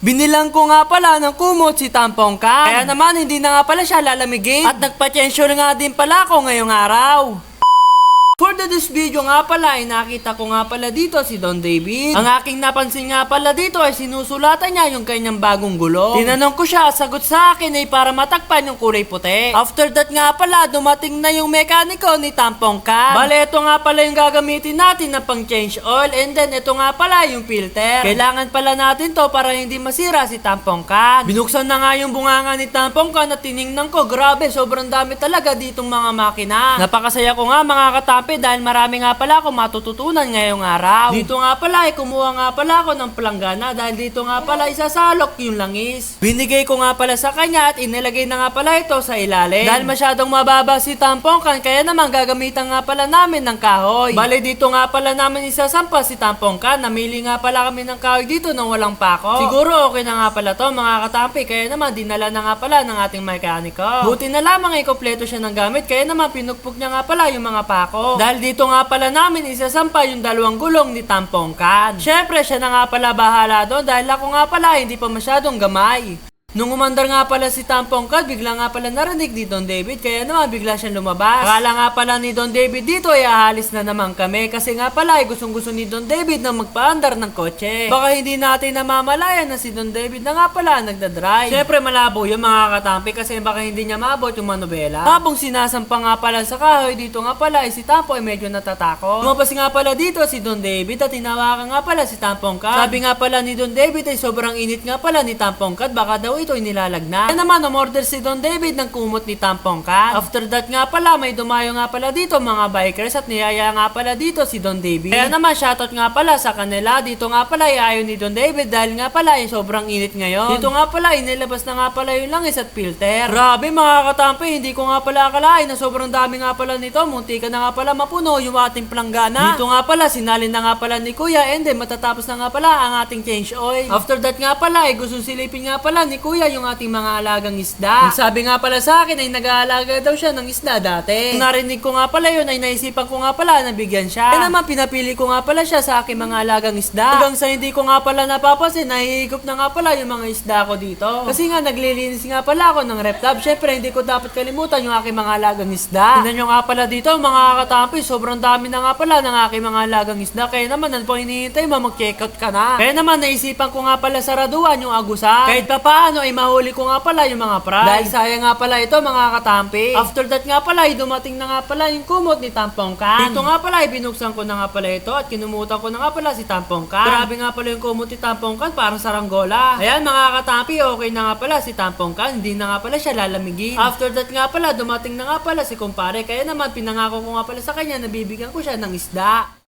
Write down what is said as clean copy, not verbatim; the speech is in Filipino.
Binilang ko nga pala ng kumot si Tampong Kan. Kaya naman hindi na nga pala siya lalamigin. At nagpa-tensyon nga din pala ako ngayong araw. For this video nga pala ay nakita ko nga pala dito si Don David. Ang aking napansin nga pala dito ay sinusulatan niya yung kanyang bagong gulong. Tinanong ko siya, sagot sa akin ay para matakpan yung kulay puti. After that nga pala dumating na yung mekaniko ni Tampong Kan. Bale ito nga pala yung gagamitin natin na pang change oil, and then ito nga pala yung filter. Kailangan pala natin to para hindi masira si Tampong Kan. Binuksan na nga yung bunganga ni Tampong Kan at tiningnan ko, grabe sobrang dami talaga ditong mga makina. Napakasaya ko nga mga katampi dahil marami nga pala ako matututunan ngayong araw. Dito nga pala ay kumuha nga pala ako ng planggana dahil dito nga pala isasalok yung langis. Binigay ko nga pala sa kanya at inilagay na nga pala ito sa ilalim. Dahil masyadong mababa si Tampong Kan kaya naman gagamitan nga pala namin ng kahoy. Bale dito nga pala namin isasampa si Tampong Kan. Namili nga pala kami ng kahoy dito nang walang pako. Siguro okay na nga pala to mga katampi kaya naman dinala na nga pala ng ating mekaniko. Buti na lamang ay kompleto siya ng gamit kaya naman pinukpok niya nga pala yung mga pako. Dahil dito nga pala namin isasampa yung dalawang gulong ni Tampong Kan. Syempre siya na nga pala bahala doon dahil ako nga pala hindi pa masyadong gamay. Nung umandar nga pala si Tampong Kan, bigla nga pala narinig ni Don David kaya naman bigla siyang lumabas. Akala nga pala ni Don David dito ay ahalis na naman kami kasi nga pala ay gustong-gusto ni Don David na magpaandar ng kotse. Baka hindi natin namamalayan na si Don David na nga pala nagdadrive. Syempre malabo yung mga katampi kasi baka hindi niya maabot yung manobela. Habang sinasampa nga pala sa kahoy, dito nga pala ay si Tampo ay medyo natatakot. Lumabas nga pala dito si Don David at tinawakan nga pala si Tampong Kan. Sabi nga pala ni Don David ay sobrang init nga pala ni Tampong Kan, baka daw ito ay nilalagna. Kaya naman umorder si Don David ng kumot ni Tampong Kan. After that nga pala may dumayo nga pala dito mga bikers at niyaya nga pala dito si Don David. Kaya naman shoutout nga pala sa kanila. Dito nga pala ay ayaw ni Don David dahil nga pala ay sobrang init ngayon. Dito nga pala ay nilabas na nga pala yung langis at filter. Grabe mga katampi, hindi ko nga pala akalain na sobrang dami nga pala nito. Munti ka na nga pala mapuno yung ating planggana. Dito nga pala sinalin na nga pala ni Kuya and then matatapos na nga pala ang ating change oil. After that nga pala ay gusto silipin nga pala ni Kuya yung ating mga alagang isda. Sabi nga pala sa akin ay nag-aalaga daw siya ng isda dati. Nung narinig ko nga pala yun ay naisipan ko nga pala na bigyan siya. Kaya naman pinapili ko nga pala siya sa aking mga alagang isda. Hanggang sa hindi ko nga pala napapansin, nahihigop na nga pala yung mga isda ko dito. Kasi nga naglilinis nga pala ako ng rep lab. Syempre hindi ko dapat kalimutan yung aking mga alagang isda. Tingnan nyo nga pala dito mga katampi, sobrang dami na nga pala ng aking mga alagang isda. Kaya naman ano pang hinihintay mo, mag-check out ka na. Kaya naman naisipan ko nga pala saraduan yung agusan. Kahit pa paano ay mahuli ko nga pala yung mga prize. Dahil sayang nga pala ito mga katampi. After that nga pala ay dumating na nga pala yung kumot ni Tampong Kan. Dito nga pala ay binuksan ko na nga pala ito at kinumutan ko na nga pala si Tampong Kan. Grabe nga pala yung kumot ni Tampong Kan, parang saranggola. Ayan mga katampi, okay na nga pala si Tampong Kan. Hindi na nga pala siya lalamigin. After that nga pala dumating na nga pala si kumpare. Kaya naman pinangako ko nga pala sa kanya na bibigyan ko siya ng isda.